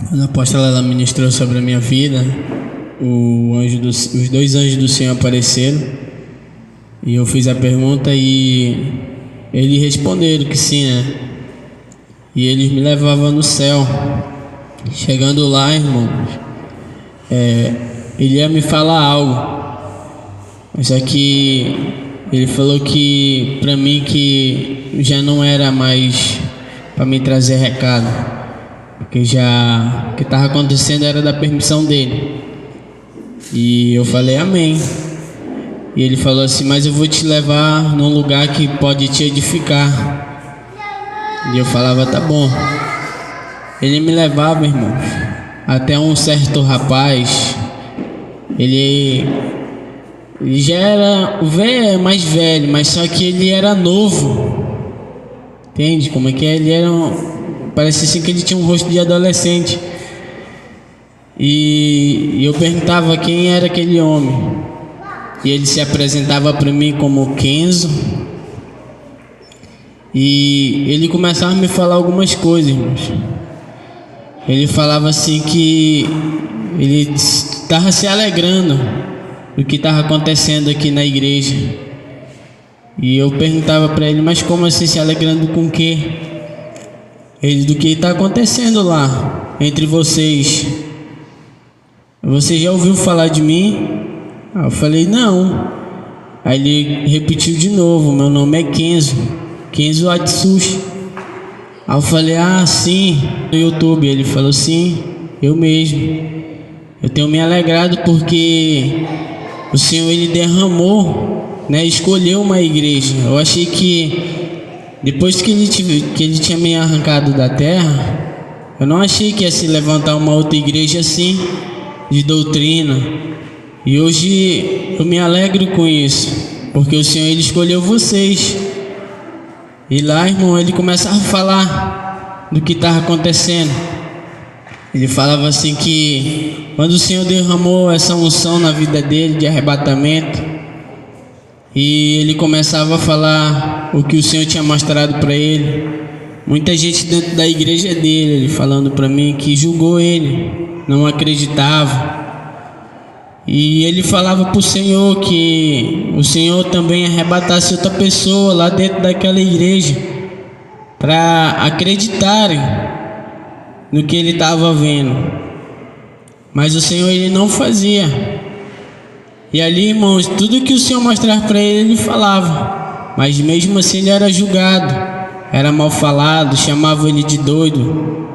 Quando a apóstola ela ministrou sobre a minha vida, os dois anjos do Senhor apareceram e eu fiz a pergunta e eles responderam que sim, né? E eles me levavam no céu. Chegando lá, irmãos, ele ia me falar algo, mas só que ele falou que para mim que já não era mais para me trazer recado, porque já o que estava acontecendo era da permissão dele. E eu falei amém. E ele falou assim: mas eu vou te levar num lugar que pode te edificar. E eu falava: tá bom. Ele me levava, irmão, até um certo rapaz. Ele já era mais velho, mas só que ele era novo. Entende como é que é? Ele era parece assim que ele tinha um rosto de adolescente. E eu perguntava quem era aquele homem. E ele se apresentava para mim como Kenzo. E ele começava a me falar algumas coisas, irmãos. Ele falava assim que ele estava se alegrando do que estava acontecendo aqui na igreja. E eu perguntava para ele: mas como assim se alegrando com o quê? Ele: do que está acontecendo lá entre vocês. Você já ouviu falar de mim? Eu falei: não. Aí ele repetiu de novo: meu nome é Kenzo Atsushi. Aí eu falei: ah, sim, no YouTube. Ele falou: sim, eu mesmo. Eu tenho me alegrado porque o Senhor ele derramou, né, escolheu uma igreja. Eu achei que depois que ele tinha me arrancado da terra, eu não achei que ia se levantar uma outra igreja assim, de doutrina. E hoje eu me alegro com isso, porque o Senhor ele escolheu vocês. E lá, irmão, ele começava a falar do que estava acontecendo. Ele falava assim que quando o Senhor derramou essa unção na vida dele de arrebatamento, e ele começava a falar o que o Senhor tinha mostrado para ele, muita gente dentro da igreja dele, ele falando para mim que julgou ele, não acreditava. E ele falava para o Senhor que o Senhor também arrebatasse outra pessoa lá dentro daquela igreja para acreditarem no que ele estava vendo. Mas o Senhor ele não fazia. E ali, irmãos, tudo que o Senhor mostrava para ele, ele falava. Mas mesmo assim ele era julgado, era mal falado, chamavam ele de doido.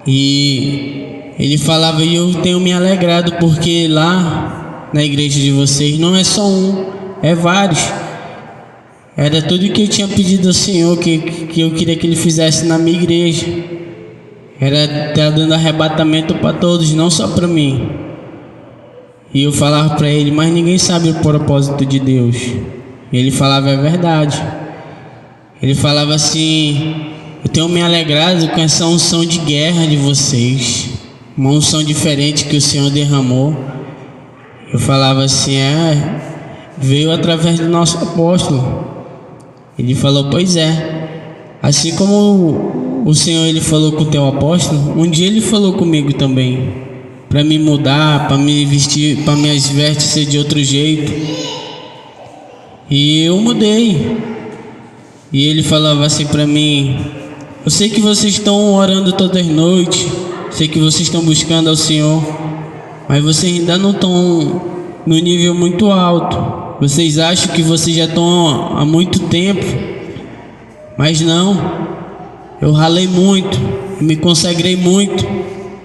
E ele falava: e eu tenho me alegrado porque lá na igreja de vocês não é só um, é vários. Era tudo que eu tinha pedido ao Senhor que eu queria que ele fizesse na minha igreja. Era estar dando arrebatamento para todos, não só para mim. E eu falava para ele: mas ninguém sabe o propósito de Deus. E ele falava: é verdade. Ele falava assim: eu tenho me alegrado com essa unção de guerra de vocês, uma unção diferente que o Senhor derramou. Eu falava assim: veio através do nosso apóstolo. Ele falou: pois é, assim como o Senhor ele falou com o teu apóstolo, um dia ele falou comigo também, para me mudar, para me vestir, para minhas vestes ser de outro jeito. E eu mudei. E ele falava assim para mim: eu sei que vocês estão orando todas as noites, sei que vocês estão buscando ao Senhor, mas vocês ainda não estão no nível muito alto. Vocês acham que vocês já estão há muito tempo, mas não. Eu ralei muito, eu me consagrei muito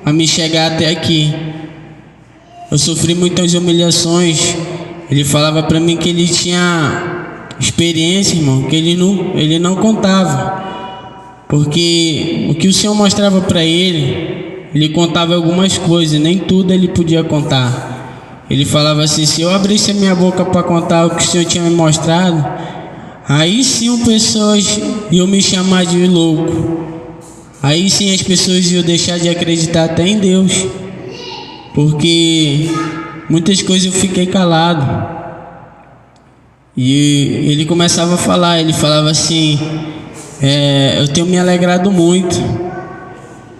a me chegar até aqui. Eu sofri muitas humilhações. Ele falava para mim que ele tinha experiência, irmão, que ele não contava, porque o que o Senhor mostrava para ele contava algumas coisas, nem tudo ele podia contar. Ele falava assim: se eu abrisse a minha boca para contar o que o Senhor tinha me mostrado, Aí sim as pessoas iam me chamar de louco. Aí sim as pessoas iam deixar de acreditar até em Deus. Porque muitas coisas eu fiquei calado. E ele começava a falar, ele falava assim, eu tenho me alegrado muito,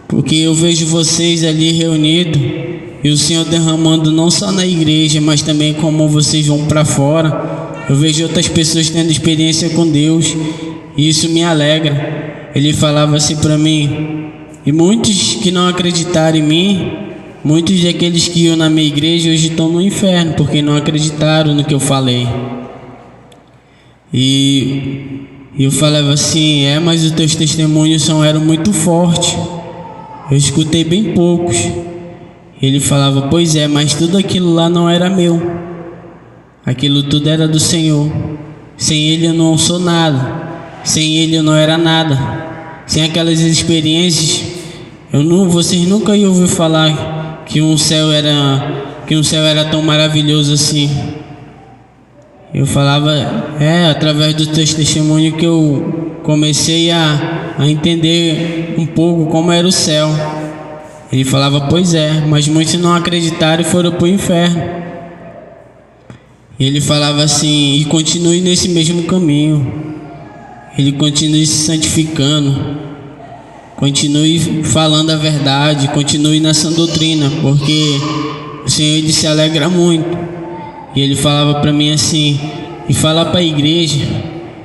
porque eu vejo vocês ali reunidos e o Senhor derramando não só na igreja, mas também como vocês vão para fora. Eu vejo outras pessoas tendo experiência com Deus e isso me alegra. Ele falava assim para mim, e muitos que não acreditaram em mim, muitos daqueles que iam na minha igreja hoje estão no inferno, porque não acreditaram no que eu falei. E eu falava assim, mas os teus testemunhos eram muito fortes. Eu escutei bem poucos. Ele falava, pois é, mas tudo aquilo lá não era meu. Aquilo tudo era do Senhor. Sem Ele eu não sou nada. Sem Ele eu não era nada. Sem aquelas experiências, vocês nunca iam ouvir falar que um céu era tão maravilhoso assim. Eu falava, através dos teus testemunhos que eu comecei a entender um pouco como era o céu. Ele falava, pois é, mas muitos não acreditaram e foram para o inferno. E ele falava assim, e continue nesse mesmo caminho. Ele continue se santificando, continue falando a verdade, continue nessa doutrina, porque o Senhor ele se alegra muito. E ele falava para mim assim, e falar para a igreja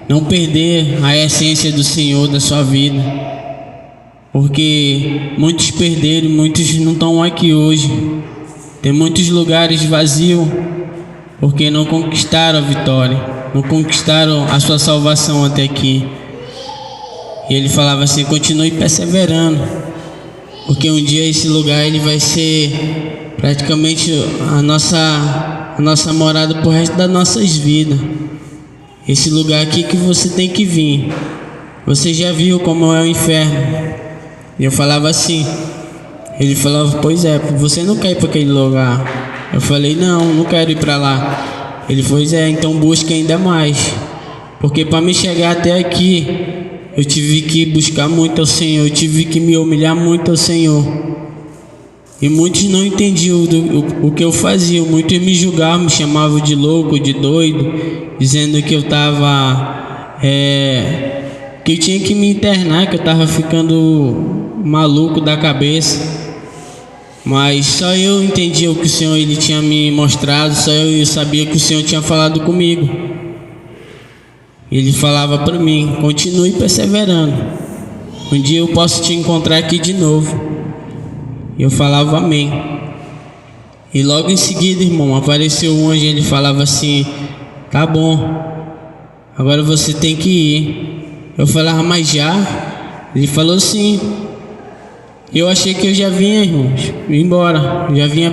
não perder a essência do Senhor da sua vida, porque muitos perderam, muitos não estão aqui hoje. Tem muitos lugares vazios porque não conquistaram a vitória, não conquistaram a sua salvação até aqui. E ele falava assim, continue perseverando, porque um dia esse lugar ele vai ser praticamente a nossa morada pro resto das nossas vidas. Esse lugar aqui que você tem que vir. Você já viu como é o inferno? E eu falava assim. Ele falava, pois é, você não quer ir para aquele lugar. Eu falei, não quero ir para lá. Ele falou, então busque ainda mais. Porque para me chegar até aqui, eu tive que buscar muito ao Senhor, eu tive que me humilhar muito ao Senhor. E muitos não entendiam o que eu fazia, muitos me julgavam, me chamavam de louco, de doido, dizendo que eu estava, que eu tinha que me internar, que eu estava ficando maluco da cabeça. Mas só eu entendia o que o Senhor ele tinha me mostrado, só eu sabia que o Senhor tinha falado comigo. Ele falava para mim, continue perseverando, um dia eu posso te encontrar aqui de novo. Eu falava amém. E logo em seguida, irmão, apareceu um anjo, ele falava assim, tá bom, agora você tem que ir. Eu falava, mas já? Ele falou sim. Eu achei que eu já vinha, irmãos, embora, já vinha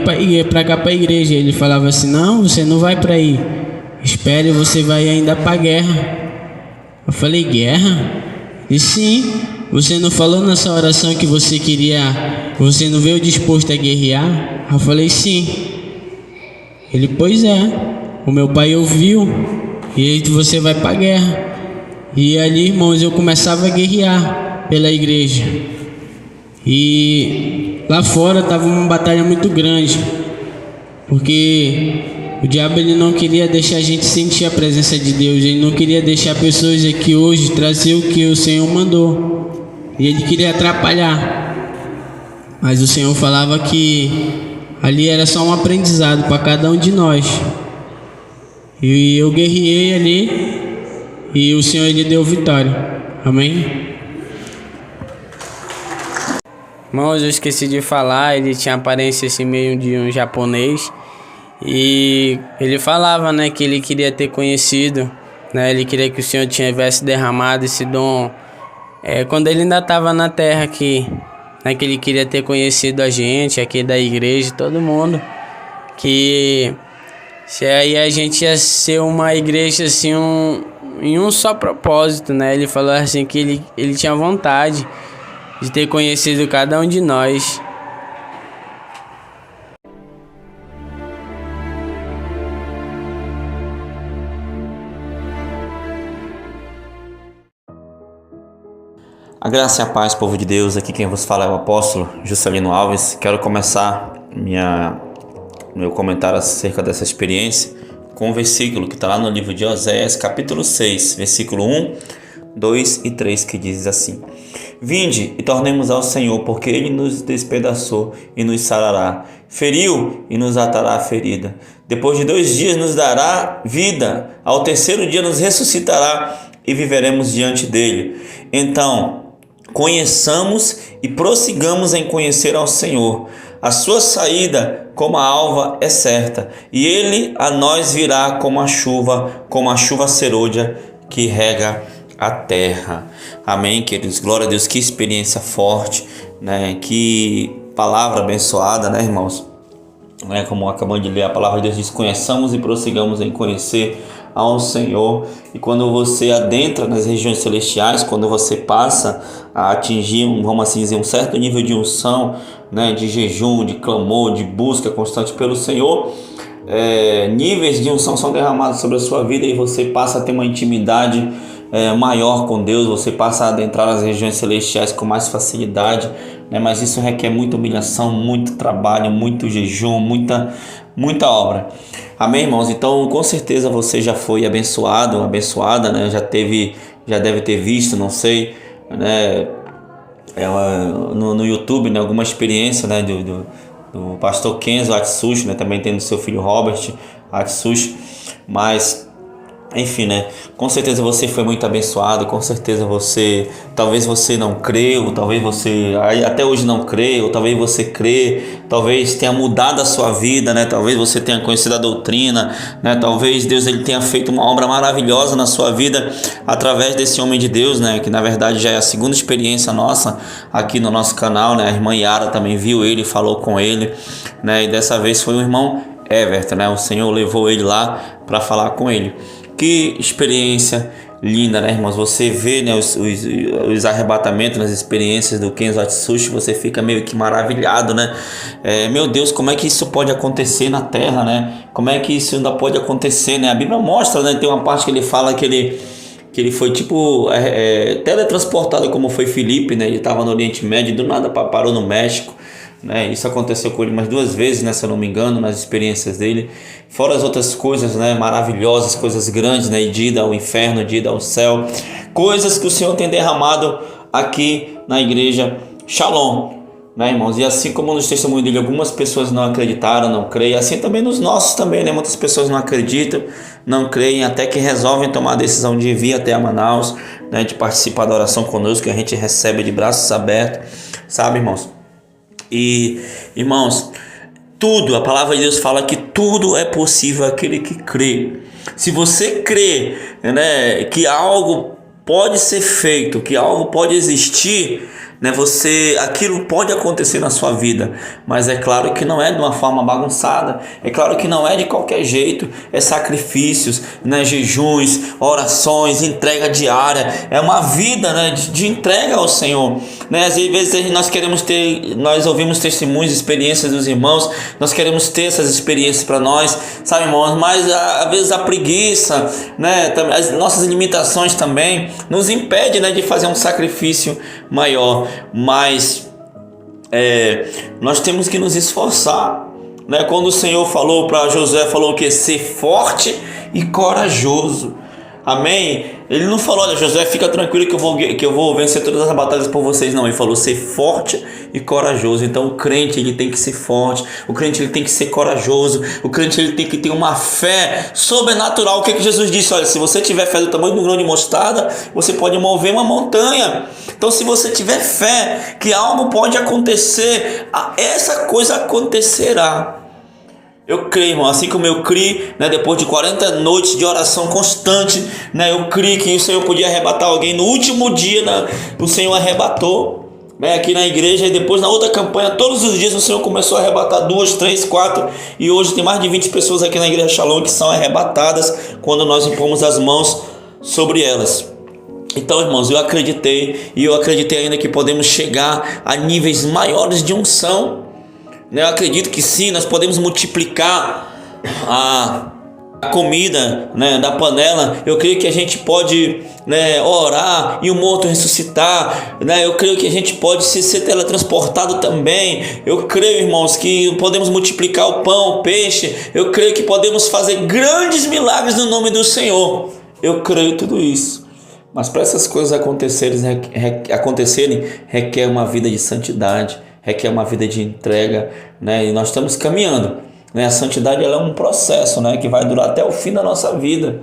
para cá para a igreja. Ele falava assim, não, você não vai para aí, espere, você vai ainda para a guerra. Eu falei, guerra? E sim, você não falou nessa oração que você não veio disposto a guerrear? Eu falei, sim. Ele, pois é, o meu pai ouviu, e aí você vai para a guerra. E ali, irmãos, eu começava a guerrear pela igreja. E lá fora estava uma batalha muito grande, porque o diabo ele não queria deixar a gente sentir a presença de Deus, ele não queria deixar pessoas aqui hoje trazer o que o Senhor mandou, e ele queria atrapalhar. Mas o Senhor falava que ali era só um aprendizado para cada um de nós. E eu guerreei ali, e o Senhor ele deu vitória. Amém? Irmãos, eu esqueci de falar, ele tinha aparência assim meio de um japonês. E ele falava, né, que ele queria ter conhecido, né, ele queria que o Senhor tivesse derramado esse dom quando ele ainda estava na terra aqui, né, que ele queria ter conhecido a gente aqui da igreja, todo mundo, que se aí a gente ia ser uma igreja assim, em um só propósito, né. Ele falou assim que ele tinha vontade de ter conhecido cada um de nós. A graça e a paz, povo de Deus. Aqui quem vos fala é o apóstolo Juscelino Alves. Quero começar meu comentário acerca dessa experiência com um versículo que está lá no livro de Oséias, capítulo 6, versículo 1, 2 e 3, que diz assim: Vinde e tornemos ao Senhor, porque Ele nos despedaçou e nos sarará, feriu e nos atará a ferida. Depois de 2 dias nos dará vida, ao terceiro dia nos ressuscitará e viveremos diante dele. Então, conheçamos e prossigamos em conhecer ao Senhor. A sua saída como a alva é certa, e ele a nós virá como a chuva serôdia que rega a terra. Amém, queridos? Glória a Deus, que experiência forte, né? Que palavra abençoada, né, irmãos? Como acabamos de ler, a palavra de Deus diz: conheçamos e prossigamos em conhecer ao Senhor. E quando você adentra nas regiões celestiais, quando você passa a atingir, vamos assim dizer, um certo nível de unção, né, de jejum, de clamor, de busca constante pelo Senhor, níveis de unção são derramados sobre a sua vida e você passa a ter uma intimidade maior com Deus. Você passa a adentrar nas regiões celestiais com mais facilidade, né? Mas isso requer muita humilhação, muito trabalho, muito jejum, muita obra. Amém, irmãos? Então, com certeza você já foi abençoado, abençoada, né? Já deve ter visto, não sei, né? No YouTube, né? Alguma experiência, né? Do pastor Kenzo Atsushi, né? Também tem do seu filho Robert Atsushi, mas enfim, né? Com certeza você foi muito abençoado. Com certeza talvez você não crê, ou talvez você até hoje não crê, ou talvez você crê, talvez tenha mudado a sua vida, né? Talvez você tenha conhecido a doutrina, né? Talvez Deus ele tenha feito uma obra maravilhosa na sua vida através desse homem de Deus, né? Que na verdade já é a segunda experiência nossa aqui no nosso canal, né? A irmã Yara também viu ele, falou com ele, né? E dessa vez foi o irmão Everton, né? O Senhor levou ele lá para falar com ele. Que experiência linda, né, irmãos? Você vê, né, os arrebatamentos nas experiências do Kenzo Atsushi, você fica meio que maravilhado, né? Meu Deus, como é que isso pode acontecer na Terra, né? Como é que isso ainda pode acontecer, né? A Bíblia mostra, né? Tem uma parte que ele fala que ele foi tipo teletransportado, como foi Filipe, né? Ele estava no Oriente Médio e do nada parou no México, né? Isso aconteceu com ele mais 2 vezes, né, se eu não me engano, nas experiências dele, fora as outras coisas, né, maravilhosas, coisas grandes, né, de ida ao inferno, de ida ao céu, coisas que o Senhor tem derramado aqui na igreja Shalom, né, irmãos? E assim como nos testemunhos dele algumas pessoas não acreditaram, não creem, assim também nos nossos também, né? Muitas pessoas não acreditam, não creem, até que resolvem tomar a decisão de vir até a Manaus, né, de participar da oração conosco, que a gente recebe de braços abertos, sabe, irmãos? E, irmãos, a palavra de Deus fala que tudo é possível àquele que crê. Se você crê, né, que algo pode ser feito, que algo pode existir, né, aquilo pode acontecer na sua vida, mas é claro que não é de uma forma bagunçada, é claro que não é de qualquer jeito, é sacrifícios, né, jejuns, orações, entrega diária, é uma vida, né, de entrega ao Senhor, né? Às vezes nós ouvimos testemunhos, experiências dos irmãos, nós queremos ter essas experiências para nós, sabe, irmãos, mas às vezes a preguiça, né, as nossas limitações também nos impede, né, de fazer um sacrifício maior. Mas nós temos que nos esforçar, né? Quando o Senhor falou para Josué, falou que ser forte e corajoso. Amém? Ele não falou: olha, Josué, fica tranquilo que eu vou vencer todas as batalhas por vocês. Não, ele falou ser forte e corajoso. Então o crente ele tem que ser forte, o crente ele tem que ser corajoso, o crente ele tem que ter uma fé sobrenatural. O que Jesus disse? Olha, se você tiver fé do tamanho de um grão de mostarda, você pode mover uma montanha. Então se você tiver fé que algo pode acontecer, essa coisa acontecerá. Eu creio, irmão, assim como eu criei, né, depois de 40 noites de oração constante, né, eu creio que o Senhor podia arrebatar alguém. No último dia, né, o Senhor arrebatou, né, aqui na igreja, e depois na outra campanha, todos os dias o Senhor começou a arrebatar 2, 3, 4, e hoje tem mais de 20 pessoas aqui na igreja Shalom que são arrebatadas quando nós impomos as mãos sobre elas. Então, irmãos, eu acreditei, e eu acreditei ainda que podemos chegar a níveis maiores de unção. Eu acredito que sim, nós podemos multiplicar a comida, né, da panela. Eu creio que a gente pode, né, orar e o morto ressuscitar, né? Eu creio que a gente pode ser teletransportado também. Eu creio, irmãos, que podemos multiplicar o pão, o peixe. Eu creio que podemos fazer grandes milagres no nome do Senhor. Eu creio tudo isso. Mas para essas coisas acontecerem, requer uma vida de santidade, requer uma vida de entrega, né? E nós estamos caminhando, né? A santidade, ela é um processo, né, que vai durar até o fim da nossa vida,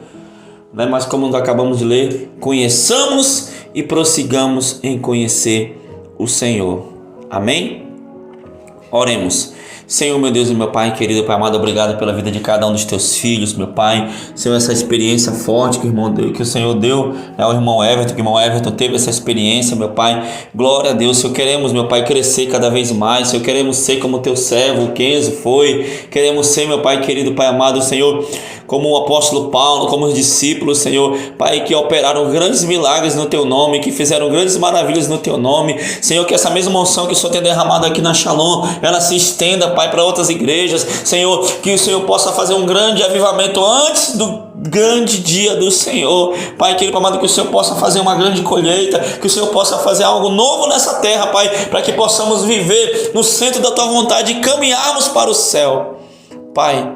né? Mas como nós acabamos de ler, conheçamos e prossigamos em conhecer o Senhor. Amém? Oremos. Senhor, meu Deus e meu Pai querido, Pai amado, obrigado pela vida de cada um dos teus filhos, meu Pai. Senhor, essa experiência forte que o Senhor deu ao irmão Everton, que o irmão Everton teve essa experiência, meu Pai. Glória a Deus. Senhor, queremos, meu Pai, crescer cada vez mais. Senhor, queremos ser como teu servo, o Kenzo foi. Queremos ser, meu Pai querido, Pai amado, Senhor, como o apóstolo Paulo, como os discípulos, Senhor, Pai, que operaram grandes milagres no teu nome, que fizeram grandes maravilhas no teu nome. Senhor, que essa mesma unção que o Senhor tem derramado aqui na Shalom, ela se estenda, Pai, para outras igrejas. Senhor, que o Senhor possa fazer um grande avivamento antes do grande dia do Senhor. Pai querido, amado, que o Senhor possa fazer uma grande colheita, que o Senhor possa fazer algo novo nessa terra, Pai, para que possamos viver no centro da tua vontade e caminharmos para o céu. Pai,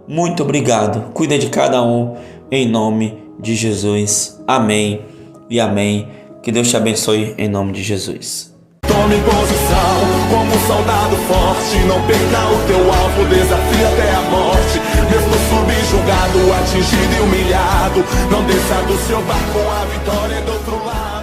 muito obrigado. Cuida de cada um, em nome de Jesus. Amém e amém. Que Deus te abençoe em nome de Jesus. Tome posição como um soldado forte. Não perca o teu alvo, desafie até a morte. Mesmo subjugado, atingido e humilhado, não desça do seu barco, a vitória é do outro lado.